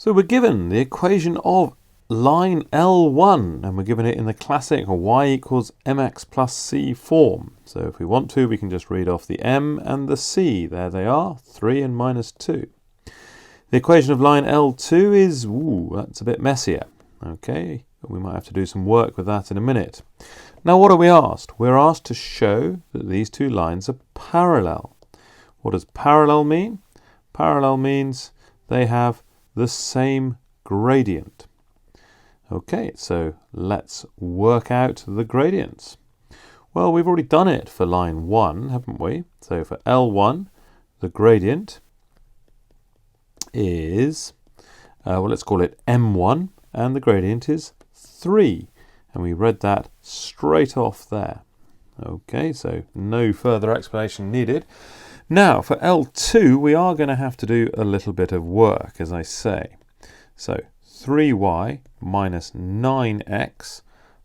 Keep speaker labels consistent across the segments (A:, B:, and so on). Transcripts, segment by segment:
A: So we're given the equation of line L1, and we're given it in the classic y equals mx plus c form. So if we want to, we can just read off the m and the c. There they are, 3 and minus 2. The equation of line L2 is, that's a bit messier. Okay, we might have to do some work with that in a minute. Now what are we asked? We're asked to show that these two lines are parallel. What does parallel mean? Parallel means they have the same gradient. Okay, so let's work out the gradients. Well, we've already done it for line 1, haven't we? So for L1, the gradient is, let's call it M1, and the gradient is 3. And we read that straight off there. Okay, so no further explanation needed. Now, for L2, we are going to have to do a little bit of work, as I say. So 3y minus 9x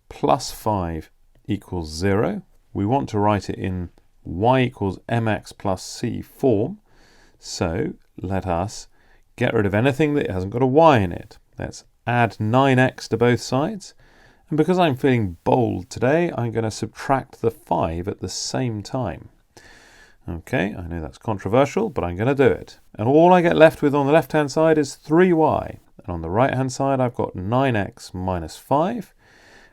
A: plus 5 equals 0. We want to write it in y equals mx plus c form. So let us get rid of anything that hasn't got a y in it. Let's add 9x to both sides. And because I'm feeling bold today, I'm going to subtract the 5 at the same time. Okay, I know that's controversial, but I'm going to do it. And all I get left with on the left-hand side is 3y. And on the right-hand side, I've got 9x minus 5.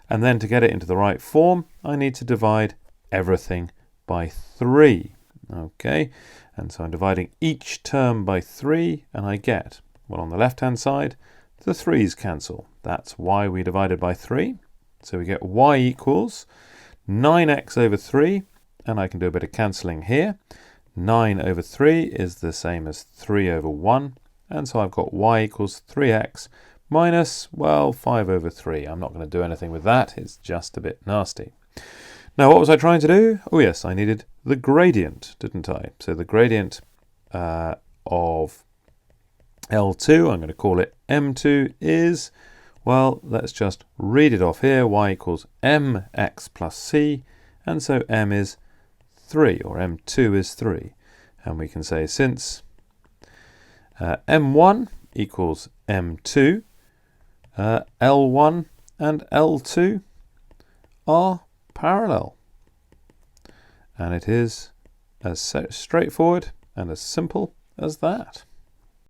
A: And then to get it into the right form, I need to divide everything by 3. Okay, and so I'm dividing each term by 3, and I get, well, on the left-hand side, the 3's cancel. That's why we divided by 3. So we get y equals 9x over 3, and I can do a bit of cancelling here. 9 over 3 is the same as 3 over 1, and so I've got y equals 3x minus, well, 5 over 3. I'm not going to do anything with that. It's just a bit nasty. Now, what was I trying to do? Oh, yes, I needed the gradient, didn't I? So the gradient of L2, I'm going to call it M2, is, well, let's just read it off here. Y equals mx plus c, and so m is 3, or M2 is 3. And we can say since M1 equals M2, L1 and L2 are parallel. And it is as straightforward and as simple as that.